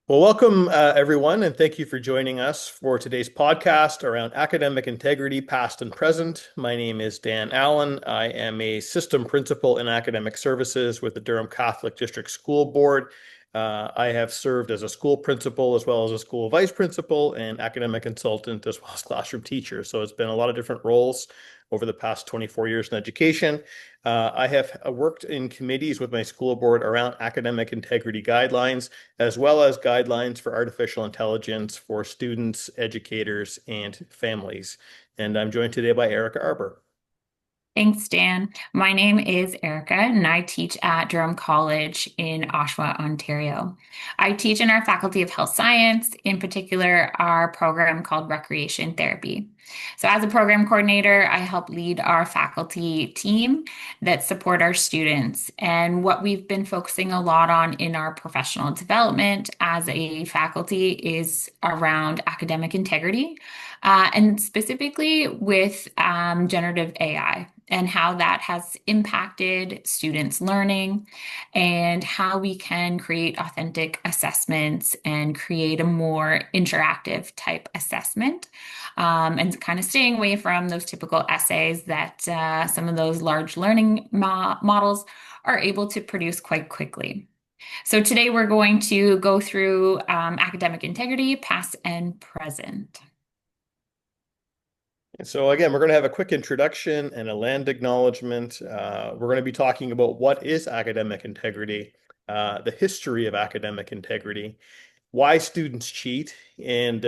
Well, welcome everyone, and thank you for joining us for today's podcast around academic integrity, past and present. My name is Dan Allen. I am a system principal in academic services with the Durham Catholic District School Board. I have served as a school principal as well as a school vice principal and academic consultant as well as classroom teacher. So it's been a lot of different roles over the past 24 years in education. I have worked in committees with my school board around academic integrity guidelines as well as guidelines for artificial intelligence for students, educators, and families. And I'm joined today by Erica Arbour. Thanks, Dan. My name is Erica, and I teach at Durham College in Oshawa, Ontario. I teach in our Faculty of Health Science, in particular, our program called Recreation Therapy. So, as a program coordinator, I help lead our faculty team that support our students. And what we've been focusing a lot on in our professional development as a faculty is around academic integrity, and specifically with generative AI and how that has impacted students' learning and how we can create authentic assessments and create a more interactive type assessment. And kind of staying away from those typical essays that some of those large learning models are able to produce quite quickly. So today we're going to go through academic integrity, past and present. And so again, we're going to have a quick introduction and a land acknowledgement. We're going to be talking about what is academic integrity, the history of academic integrity, why students cheat, and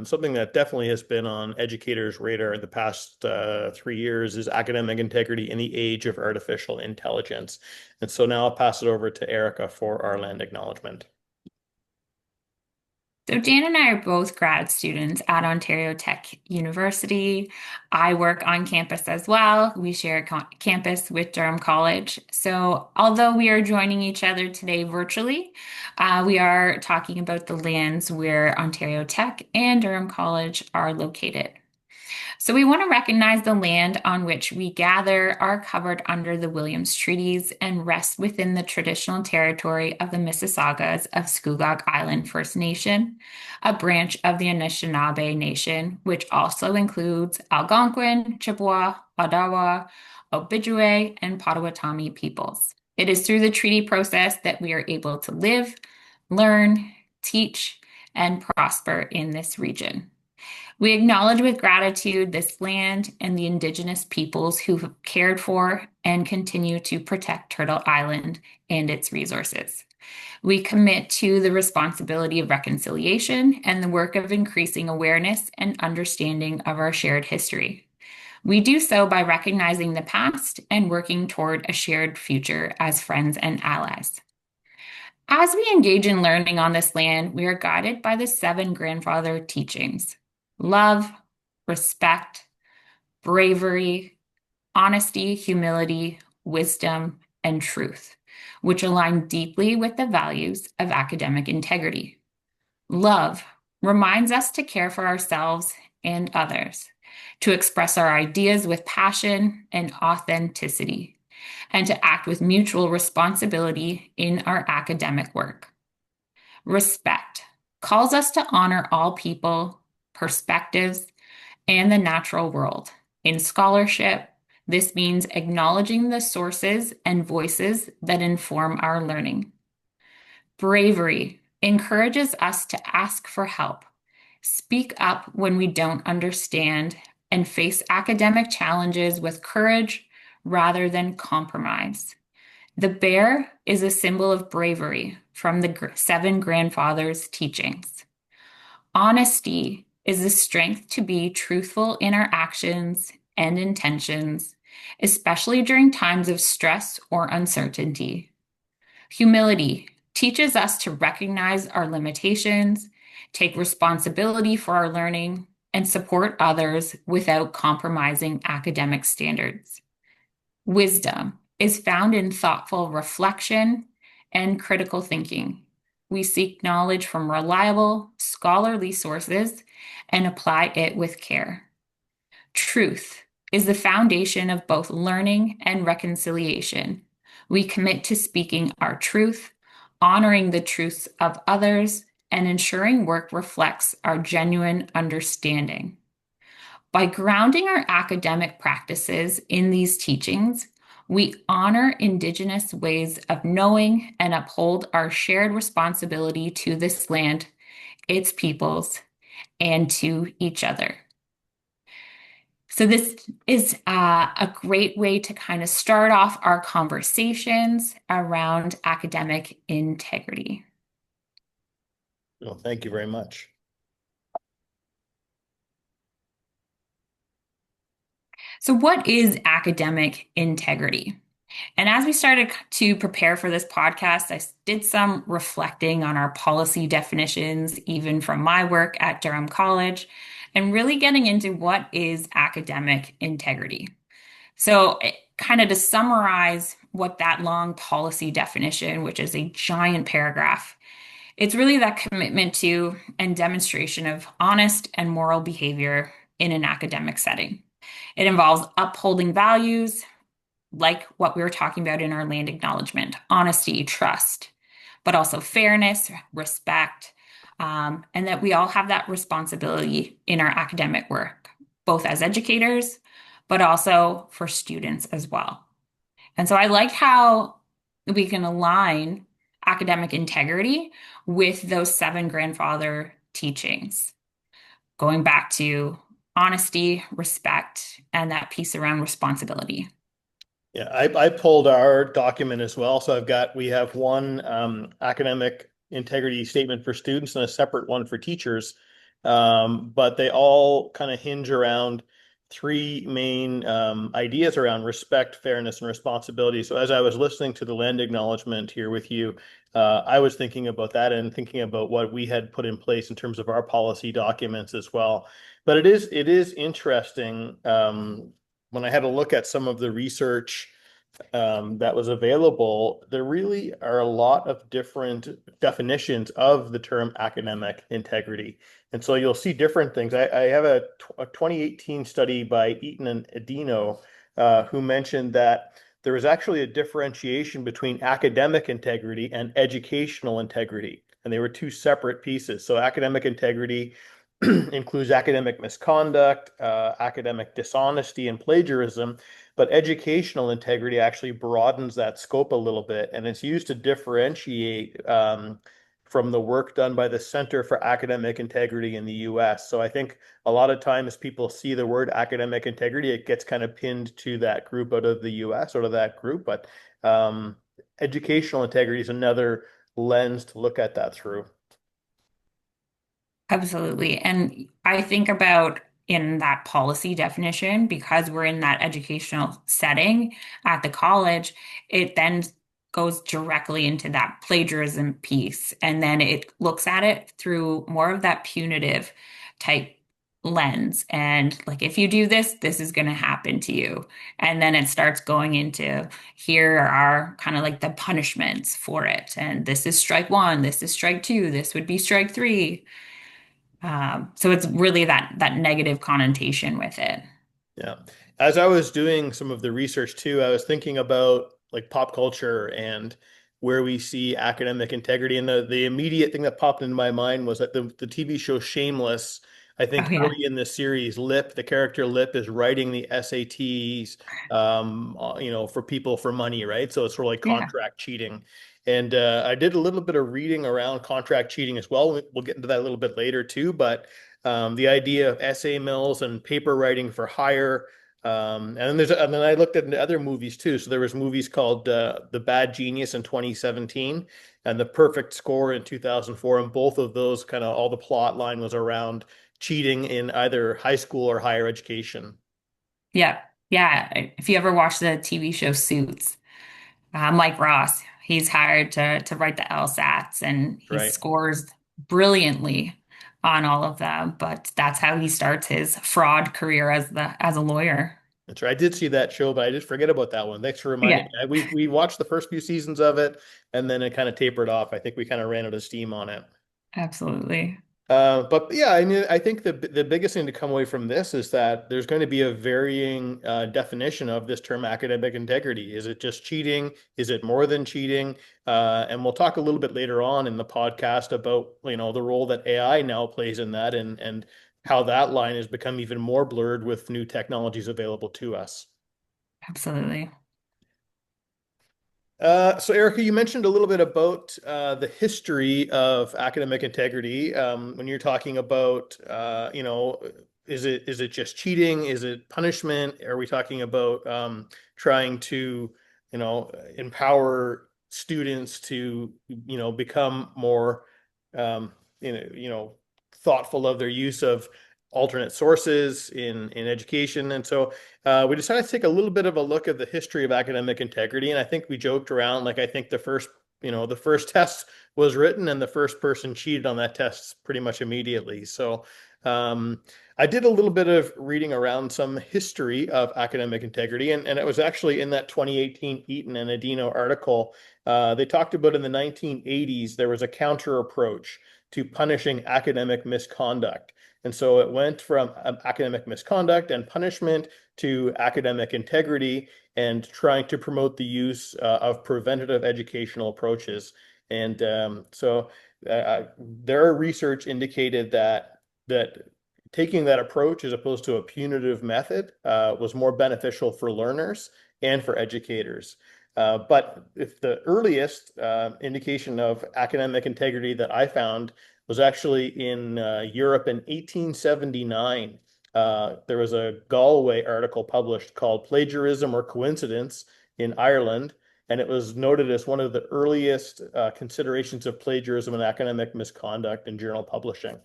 something that definitely has been on educators' radar in the past 3 years is academic integrity in the age of artificial intelligence. And so now I'll pass it over to Erica for our land acknowledgement. So Dan and I are both grad students at Ontario Tech University. I work on campus as well. We share a campus with Durham College. So although we are joining each other today virtually, we are talking about the lands where Ontario Tech and Durham College are located. So we want to recognize the land on which we gather are covered under the Williams Treaties and rest within the traditional territory of the Mississaugas of Scugog Island First Nation, a branch of the Anishinaabe Nation, which also includes Algonquin, Chippewa, Odawa, Ojibwe, and Potawatomi peoples. It is through the treaty process that we are able to live, learn, teach, and prosper in this region. We acknowledge with gratitude this land and the Indigenous peoples who have cared for and continue to protect Turtle Island and its resources. We commit to the responsibility of reconciliation and the work of increasing awareness and understanding of our shared history. We do so by recognizing the past and working toward a shared future as friends and allies. As we engage in learning on this land, we are guided by the seven grandfather teachings: love, respect, bravery, honesty, humility, wisdom, and truth, which align deeply with the values of academic integrity. Love reminds us to care for ourselves and others, to express our ideas with passion and authenticity, and to act with mutual responsibility in our academic work. Respect calls us to honor all people, perspectives, and the natural world. In scholarship, this means acknowledging the sources and voices that inform our learning. Bravery encourages us to ask for help, speak up when we don't understand, and face academic challenges with courage rather than compromise. The bear is a symbol of bravery from the seven grandfathers' teachings. Honesty is the strength to be truthful in our actions and intentions, especially during times of stress or uncertainty. Humility teaches us to recognize our limitations, take responsibility for our learning, and support others without compromising academic standards. Wisdom is found in thoughtful reflection and critical thinking. We seek knowledge from reliable, scholarly sources and apply it with care. Truth is the foundation of both learning and reconciliation. We commit to speaking our truth, honoring the truths of others, and ensuring work reflects our genuine understanding. By grounding our academic practices in these teachings, we honor Indigenous ways of knowing and uphold our shared responsibility to this land, its peoples, and to each other. So, this is a great way to kind of start off our conversations around academic integrity. Well, thank you very much. So, what is academic integrity? And as we started to prepare for this podcast, I did some reflecting on our policy definitions, even from my work at Durham College, and really getting into what is academic integrity. So, kind of to summarize what that long policy definition, which is a giant paragraph, it's really that commitment to and demonstration of honest and moral behavior in an academic setting. It involves upholding values like what we were talking about in our land acknowledgement, honesty, trust, but also fairness, respect, and that we all have that responsibility in our academic work, both as educators, but also for students as well. And so I like how we can align academic integrity with those seven grandfather teachings, going back to honesty, respect, and that piece around responsibility. Yeah, I pulled our document as well. So we have one academic integrity statement for students and a separate one for teachers. But they all kind of hinge around three main ideas around respect, fairness, and responsibility. So as I was listening to the land acknowledgement here with you, I was thinking about that and thinking about what we had put in place in terms of our policy documents as well. But it is interesting. When I had a look at some of the research that was available, there really are a lot of different definitions of the term academic integrity. And so you'll see different things. I have a 2018 study by Eaton and Adino who mentioned that there is actually a differentiation between academic integrity and educational integrity. And they were two separate pieces. So academic integrity includes academic misconduct, academic dishonesty, and plagiarism. But educational integrity actually broadens that scope a little bit, and it's used to differentiate from the work done by the Center for Academic Integrity in the US. So I think a lot of times people see the word academic integrity, it gets kind of pinned to that group out of the US, out of that group. But educational integrity is another lens to look at that through. Absolutely. And I think about in that policy definition, because we're in that educational setting at the college, it then goes directly into that plagiarism piece. And then it looks at it through more of that punitive type lens. And like, if you do this, this is going to happen to you. And then it starts going into here are kind of like the punishments for it. And this is strike one, this is strike two, this would be strike three. So it's really that negative connotation with it. Yeah. As I was doing some of the research too, I was thinking about like pop culture and where we see academic integrity. And the immediate thing that popped into my mind was that the TV show Shameless, I Oh think yeah. early in the series, Lip, the character Lip is writing the SATs, for people for money, right? So it's sort of like Yeah. contract cheating. And I did a little bit of reading around contract cheating as well. We'll get into that a little bit later too, but the idea of essay mills and paper writing for hire. And then I looked at other movies too. So there was movies called The Bad Genius in 2017 and The Perfect Score in 2004. And both of those kind of all the plot line was around cheating in either high school or higher education. Yeah. Yeah. If you ever watch the TV show Suits, Mike Ross, he's hired to write the LSATs and he Right. scores brilliantly on all of them. But that's how he starts his fraud career as a lawyer. That's right. I did see that show, but I just forget about that one. Thanks for reminding Yeah, me. We watched the first few seasons of it and then it kind of tapered off. I think we kind of ran out of steam on it. absolutely. But yeah, I mean, I think the biggest thing to come away from this is that there's going to be a varying definition of this term academic integrity. Is it just cheating? Is it more than cheating? And we'll talk a little bit later on in the podcast about, the role that AI now plays in that and how that line has become even more blurred with new technologies available to us. Absolutely. So Erica, you mentioned a little bit about the history of academic integrity. When you're talking about, is it just cheating? Is it punishment? Are we talking about trying to, empower students to, become more, um, thoughtful of their use of alternate sources in education? And so we decided to take a little bit of a look at the history of academic integrity, and I think we joked around like I think the first test was written, and the first person cheated on that test pretty much immediately. So I did a little bit of reading around some history of academic integrity, and it was actually in that 2018 Eaton and Adino article. They talked about in the 1980s there was a counter approach to punishing academic misconduct. And so it went from academic misconduct and punishment to academic integrity and trying to promote the use of preventative educational approaches. And their research indicated that taking that approach as opposed to a punitive method was more beneficial for learners and for educators. But if the earliest indication of academic integrity that I found was actually in Europe in 1879. There was a Galway article published called Plagiarism or Coincidence in Ireland, and it was noted as one of the earliest considerations of plagiarism and academic misconduct in journal publishing.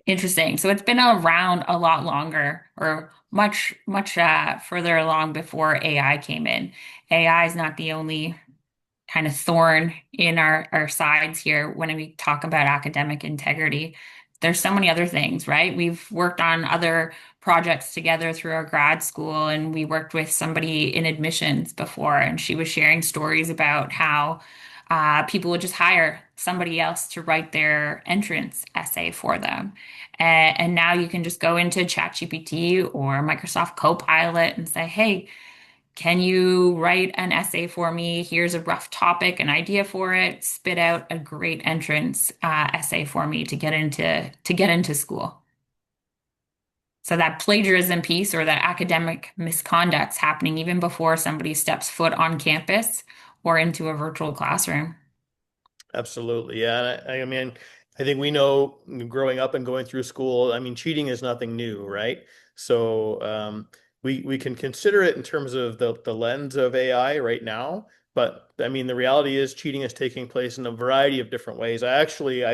Interesting. So it's been around a lot longer, or much further along before AI came in. AI is not the only kind of thorn in our sides here when we talk about academic integrity. There's so many other things, right? We've worked on other projects together through our grad school, and we worked with somebody in admissions before, and she was sharing stories about how people would just hire somebody else to write their entrance essay for them. And now you can just go into ChatGPT or Microsoft Copilot and say, hey, can you write an essay for me? Here's a rough topic, an idea for it. Spit out a great entrance essay for me to get into school. So that plagiarism piece or that academic misconduct's happening even before somebody steps foot on campus or into a virtual classroom. Absolutely. Yeah. And I mean, I think we know growing up and going through school, I mean, cheating is nothing new, right? So we can consider it in terms of the lens of AI right now. But I mean, the reality is cheating is taking place in a variety of different ways. I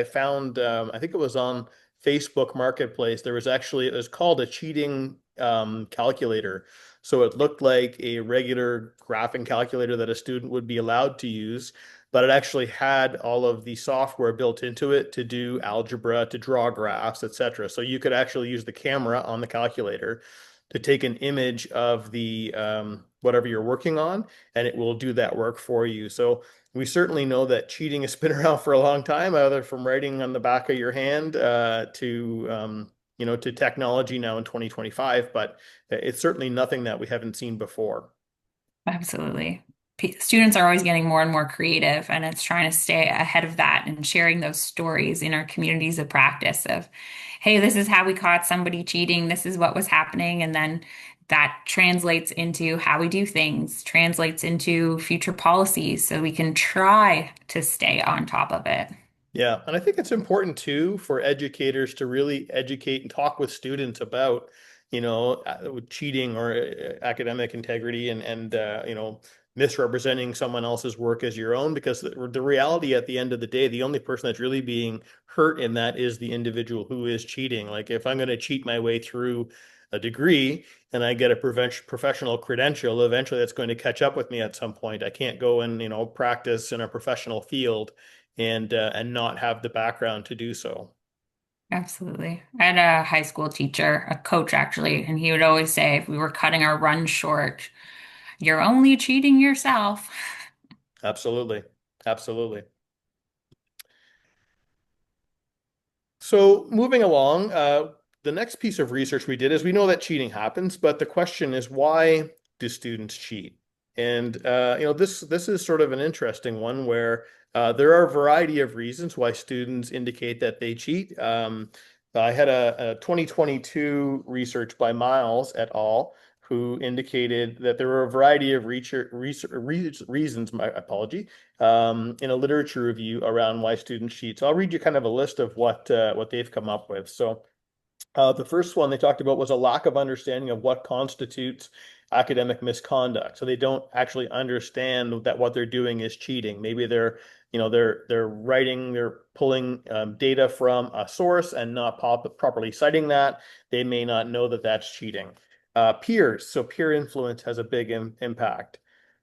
found, I think it was on Facebook Marketplace, it was called a cheating calculator. So it looked like a regular graphing calculator that a student would be allowed to use, but it actually had all of the software built into it to do algebra, to draw graphs, etc. So you could actually use the camera on the calculator to take an image of the whatever you're working on, and it will do that work for you. So we certainly know that cheating has been around for a long time, either from writing on the back of your hand to technology now in 2025. But it's certainly nothing that we haven't seen before. Absolutely. Students are always getting more and more creative, and it's trying to stay ahead of that and sharing those stories in our communities of practice of, hey, this is how we caught somebody cheating, this is what was happening, and then that translates into how we do things, translates into future policies so we can try to stay on top of it. Yeah, and I think it's important too for educators to really educate and talk with students about, cheating or academic integrity and misrepresenting someone else's work as your own, because the reality at the end of the day, the only person that's really being hurt in that is the individual who is cheating. Like if I'm going to cheat my way through a degree and I get a professional credential, eventually that's going to catch up with me at some point. I can't go and, practice in a professional field and not have the background to do so. Absolutely. I had a high school teacher, a coach actually, and he would always say if we were cutting our run short, you're only cheating yourself. Absolutely. Absolutely. So moving along, the next piece of research we did is we know that cheating happens, but the question is why do students cheat? And this is sort of an interesting one where there are a variety of reasons why students indicate that they cheat. I had a 2022 research by Miles et al. Who indicated that there were a variety of reasons, my apology, in a literature review around why students cheat. So I'll read you kind of a list of what they've come up with. So the first one they talked about was a lack of understanding of what constitutes academic misconduct. So they don't actually understand that what they're doing is cheating. Maybe they're pulling data from a source and not properly citing that. They may not know that that's cheating. Peers, so peer influence has a big impact.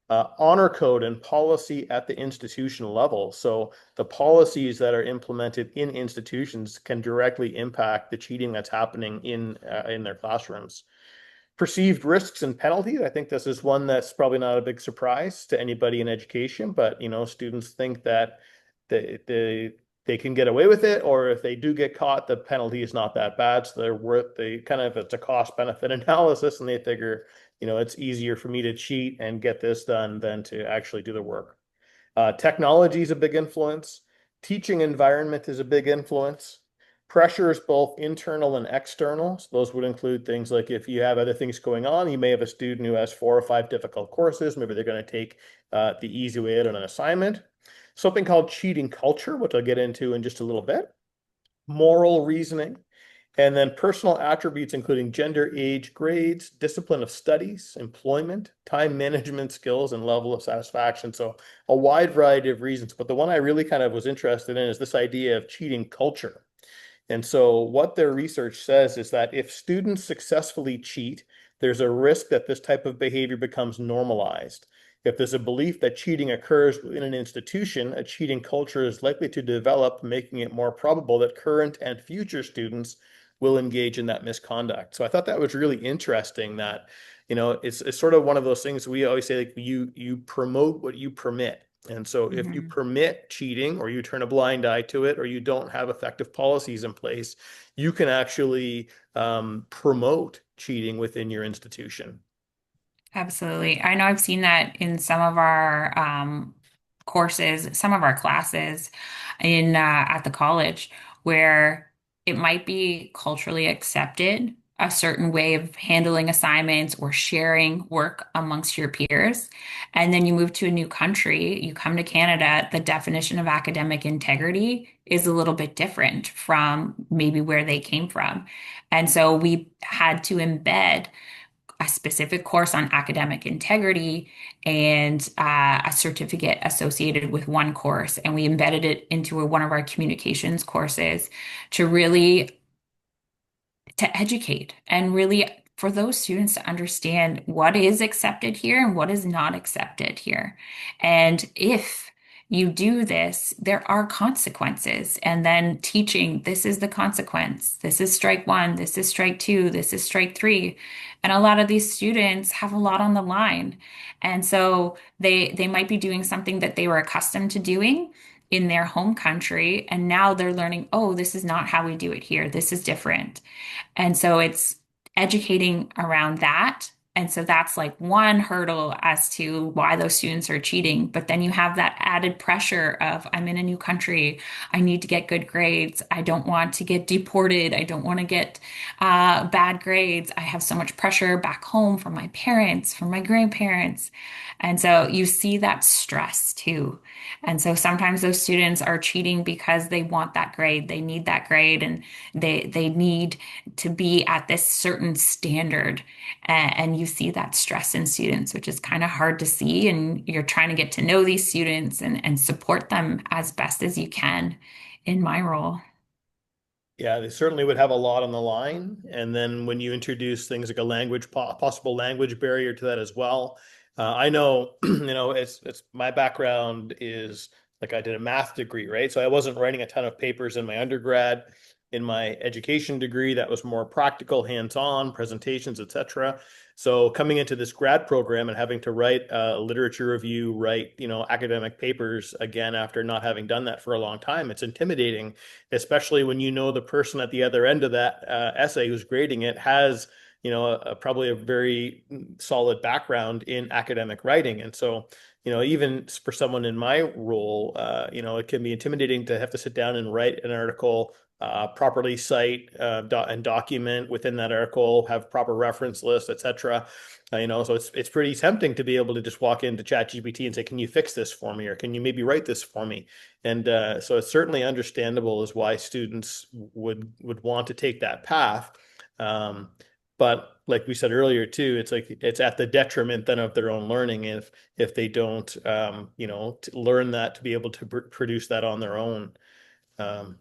Honor code and policy at the institutional level. So the policies that are implemented in institutions can directly impact the cheating that's happening in their classrooms. Perceived risks and penalties. I think this is one that's probably not a big surprise to anybody in education, but students think that they can get away with it, or if they do get caught, the penalty is not that bad. So it's a cost benefit analysis, and they figure, it's easier for me to cheat and get this done than to actually do the work. Technology is a big influence. Teaching environment is a big influence. Pressures, both internal and external. So those would include things like if you have other things going on, you may have a student who has 4 or 5 difficult courses. Maybe they're going to take the easy way out on an assignment. Something called cheating culture, which I'll get into in just a little bit. Moral reasoning. And then personal attributes, including gender, age, grades, discipline of studies, employment, time management skills, and level of satisfaction. So a wide variety of reasons. But the one I really kind of was interested in is this idea of cheating culture. And so what their research says is that if students successfully cheat, there's a risk that this type of behavior becomes normalized. If there's a belief that cheating occurs in an institution, a cheating culture is likely to develop, making it more probable that current and future students will engage in that misconduct. So I thought that was really interesting that, it's sort of one of those things we always say, like you promote what you permit. And so if you Mhm. permit cheating or you turn a blind eye to it or you don't have effective policies in place, you can actually promote cheating within your institution. Absolutely. I know I've seen that in some of our courses, some of our classes in at the college, where it might be culturally accepted, a certain way of handling assignments or sharing work amongst your peers. And then you move to a new country, you come to Canada, the definition of academic integrity is a little bit different from maybe where they came from. And so we had to embed a specific course on academic integrity and a certificate associated with one course. And we embedded it into one of our communications courses to really to educate and really for those students to understand what is accepted here and what is not accepted here. And if you do this, there are consequences. And then teaching, this is the consequence. This is strike one. This is strike two. This is strike three. And a lot of these students have a lot on the line. And so they might be doing something that they were accustomed to doing in their home country. And now they're learning, oh, this is not how we do it here. This is different. And so it's educating around that. And so that's like one hurdle as to why those students are cheating. But then you have that added pressure of, I'm in a new country. I need to get good grades. I don't want to get deported. I don't want to get bad grades. I have so much pressure back home from my parents, from my grandparents. And so you see that stress too. And so sometimes those students are cheating because they want that grade. They need that grade and they need to be at this certain standard. And you see that stress in students, which is kind of hard to see. And you're trying to get to know these students and support them as best as you can in my role. Yeah, they certainly would have a lot on the line. And then when you introduce things like a possible language barrier to that as well, I know, it's my background is like I did a math degree, right? So I wasn't writing a ton of papers in my undergrad. in my education degree that was more practical, hands-on, presentations, etc. So coming into this grad program and having to write a literature review, write, academic papers again after not having done that for a long time, it's intimidating, especially when you know the person at the other end of that essay who's grading it has, probably a very solid background in academic writing. And so, even for someone in my role, it can be intimidating to have to sit down and write an article, properly cite and document within that article, have proper reference lists, etc. So it's pretty tempting to be able to just walk into ChatGPT and say, "Can you fix this for me?" or "Can you maybe write this for me?" And so it's certainly understandable as why students would want to take that path. Um, but like we said earlier too, it's like it's at the detriment then of their own learning if they don't, learn that to be able to produce that on their own. Um,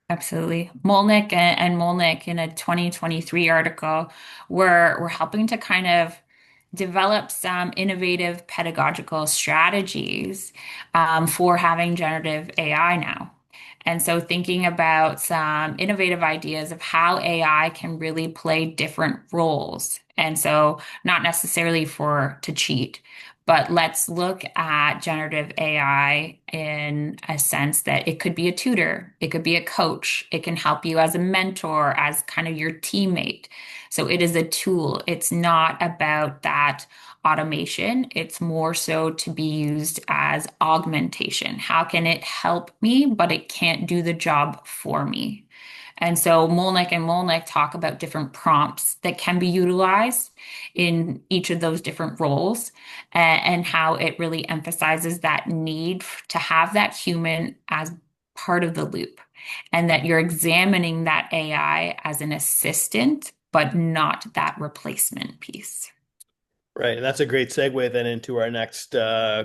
Absolutely. Molnick and Molnick in a 2023 article were helping to kind of develop some innovative pedagogical strategies for having generative AI now. And so thinking about some innovative ideas of how AI can really play different roles. And so not necessarily for to cheat, but let's look at generative AI in a sense that it could be a tutor, it could be a coach, it can help you as a mentor, as kind of your teammate. So it is a tool. It's not about that automation. It's more so to be used as augmentation. How can it help me, but it can't do the job for me? And so Molnick and Molnick talk about different prompts that can be utilized in each of those different roles and how it really emphasizes that need to have that human as part of the loop and that you're examining that AI as an assistant, but not that replacement piece. Right, and that's a great segue then into our next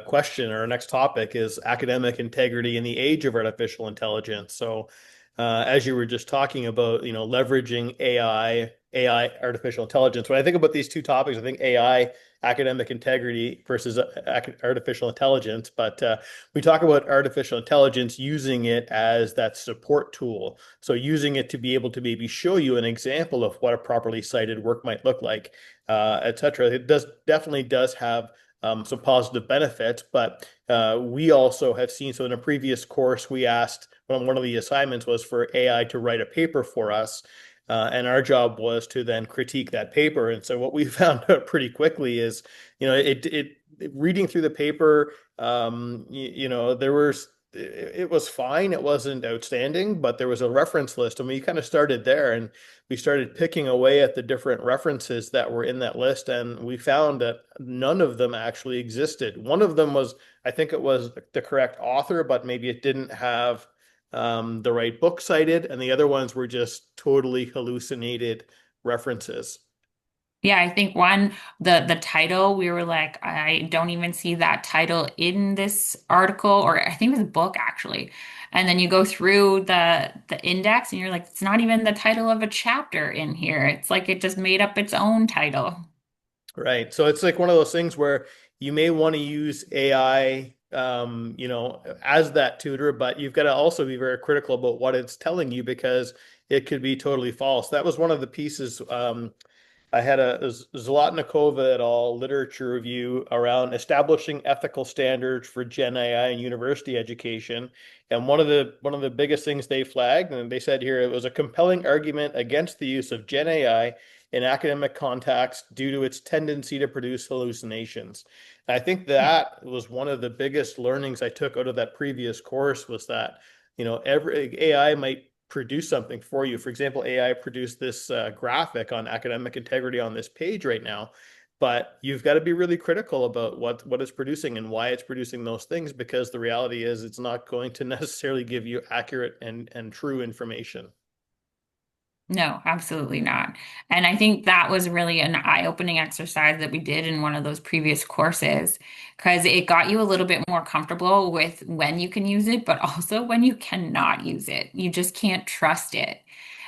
question or our next topic is academic integrity in the age of artificial intelligence. So, as you were just talking about, leveraging AI, artificial intelligence. When I think about these two topics, I think AI, academic integrity versus artificial intelligence. But we talk about artificial intelligence using it as that support tool. So using it to be able to maybe show you an example of what a properly cited work might look like, etc. It definitely does have some positive benefits, but we also have seen. So in a previous course, we asked one of the assignments was for AI to write a paper for us. And our job was to then critique that paper. And so what we found out pretty quickly is, it reading through the paper, there was it was fine. It wasn't outstanding, but there was a reference list, and we kind of started there, and we started picking away at the different references that were in that list, and we found that none of them actually existed. One of them was, I think it was the correct author, but maybe it didn't have the right book cited, and the other ones were just totally hallucinated references. Yeah, I think one, the title, we were like, I don't even see that title in this article, or I think it was a book actually. And then you go through the index and you're like, it's not even the title of a chapter in here. It's like it just made up its own title. Right. So it's like one of those things where you may want to use AI, as that tutor, but you've got to also be very critical about what it's telling you because it could be totally false. That was one of the pieces. I had a Zlotnikova et al. Literature review around establishing ethical standards for Gen AI and university education. And one of the biggest things they flagged, and they said here, it was a compelling argument against the use of Gen AI in academic context due to its tendency to produce hallucinations. And I think that was one of the biggest learnings I took out of that previous course was that, every AI might produce something for you. For example, AI produced this graphic on academic integrity on this page right now, but you've got to be really critical about what it's producing and why it's producing those things because the reality is it's not going to necessarily give you accurate and true information. No, absolutely not. And I think that was really an eye-opening exercise that we did in one of those previous courses because it got you a little bit more comfortable with when you can use it, but also when you cannot use it. You just can't trust it.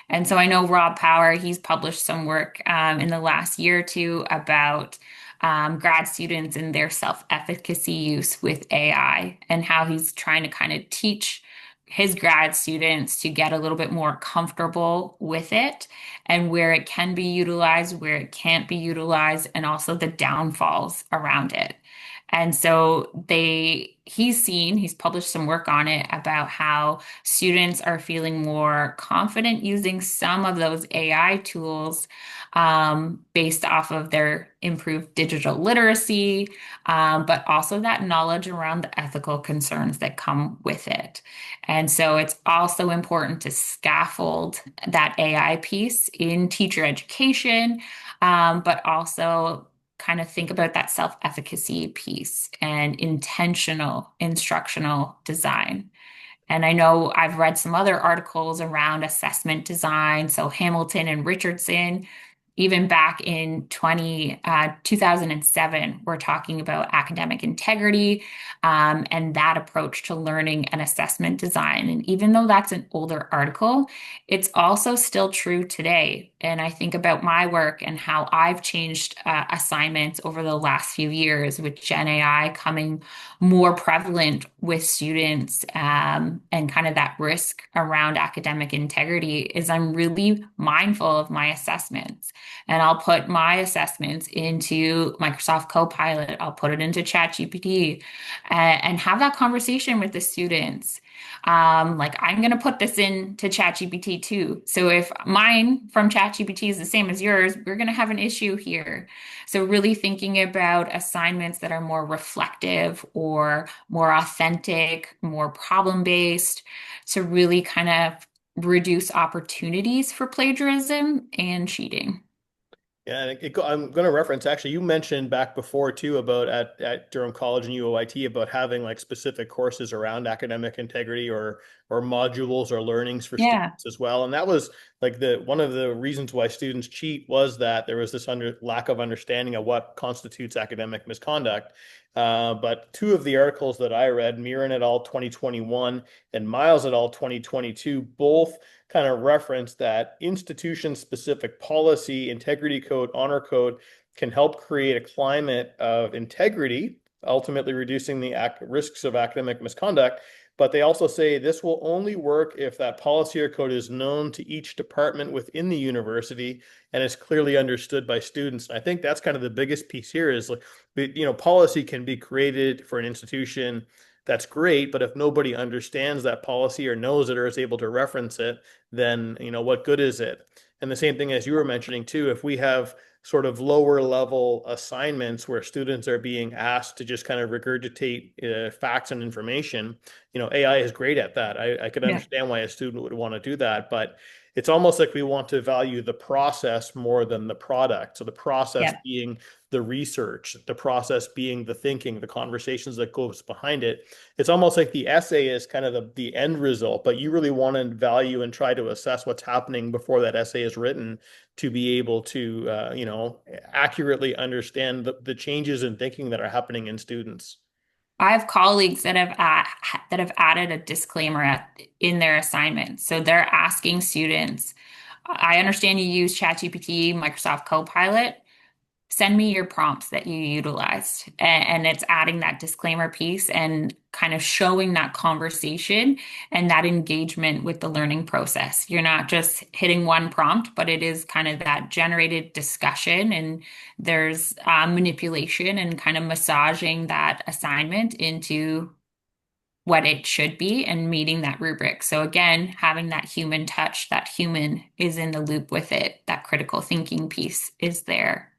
And so I know Rob Power, he's published some work in the last year or two about grad students and their self-efficacy use with AI and how he's trying to kind of teach his grad students to get a little bit more comfortable with it and where it can be utilized, where it can't be utilized, and also the downfalls around it. And so he's published some work on it about how students are feeling more confident using some of those AI tools based off of their improved digital literacy, but also that knowledge around the ethical concerns that come with it. And so it's also important to scaffold that AI piece in teacher education, but also kind of think about that self-efficacy piece and intentional instructional design. And I know I've read some other articles around assessment design. So Hamilton and Richardson, even back in 2007, we're talking about academic integrity and that approach to learning and assessment design. And even though that's an older article, it's also still true today. And I think about my work and how I've changed assignments over the last few years with Gen AI coming more prevalent with students and kind of that risk around academic integrity is I'm really mindful of my assessments. And I'll put my assessments into Microsoft Copilot, I'll put it into ChatGPT and have that conversation with the students. Like I'm going to put this into ChatGPT too. So if mine from ChatGPT is the same as yours, we're going to have an issue here. So really thinking about assignments that are more reflective or more authentic, more problem-based to really kind of reduce opportunities for plagiarism and cheating. Yeah, and I'm going to reference actually, you mentioned back before too about at Durham College and UOIT about having like specific courses around academic integrity or modules or learnings for Yeah. students as well. And that was like the one of the reasons why students cheat was that there was this lack of understanding of what constitutes academic misconduct. But two of the articles that I read, Mirren et al. 2021 and Miles et al. 2022, both kind of reference that institution-specific policy, integrity code, honor code can help create a climate of integrity, ultimately reducing the risks of academic misconduct. But they also say this will only work if that policy or code is known to each department within the university and is clearly understood by students. And I think that's kind of the biggest piece here is like, policy can be created for an institution. That's great, but if nobody understands that policy or knows it or is able to reference it, then what good is it? And the same thing as you were mentioning too, if we have sort of lower level assignments where students are being asked to just kind of regurgitate facts and information, AI is great at that. I could Yeah. understand why a student would want to do that, but it's almost like we want to value the process more than the product. So the process Yeah. being the research, the process being the thinking, the conversations that goes behind it. It's almost like the essay is kind of the end result, but you really want to value and try to assess what's happening before that essay is written to be able to, accurately understand the changes in thinking that are happening in students. I have colleagues that have added a disclaimer in their assignments. So they're asking students, I understand you use ChatGPT, Microsoft Copilot. Send me your prompts that you utilized. And it's adding that disclaimer piece and kind of showing that conversation and that engagement with the learning process. You're not just hitting one prompt, but it is kind of that generated discussion and there's manipulation and kind of massaging that assignment into what it should be and meeting that rubric. So again, having that human touch, that human is in the loop with it, that critical thinking piece is there.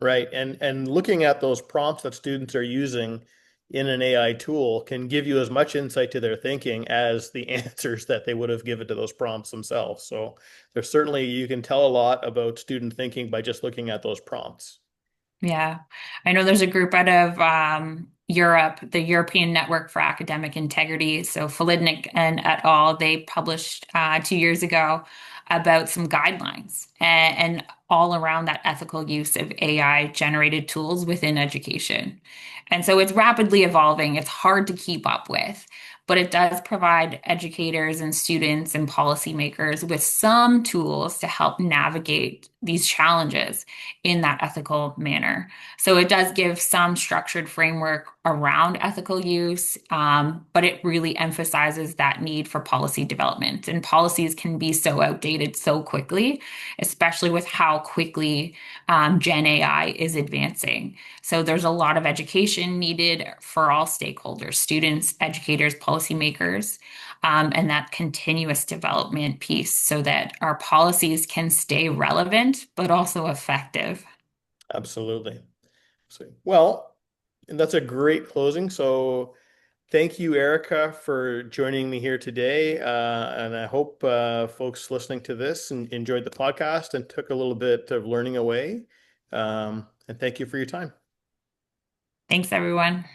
Right. And looking at those prompts that students are using in an AI tool can give you as much insight to their thinking as the answers that they would have given to those prompts themselves. So there's certainly you can tell a lot about student thinking by just looking at those prompts. Yeah. I know there's a group out of Europe, the European Network for Academic Integrity. So Felidnik and et al., they published 2 years ago about some guidelines and all around that ethical use of AI generated tools within education. And so it's rapidly evolving. It's hard to keep up with, but it does provide educators and students and policymakers with some tools to help navigate these challenges in that ethical manner. So it does give some structured framework around ethical use, but it really emphasizes that need for policy development. And policies can be so outdated so quickly, especially with how quickly Gen AI is advancing. So there's a lot of education needed for all stakeholders, students, educators, policymakers, and that continuous development piece so that our policies can stay relevant, but also effective. Absolutely. Well, and that's a great closing. So thank you, Erica, for joining me here today. And I hope folks listening to this and enjoyed the podcast and took a little bit of learning away. And thank you for your time. Thanks, everyone.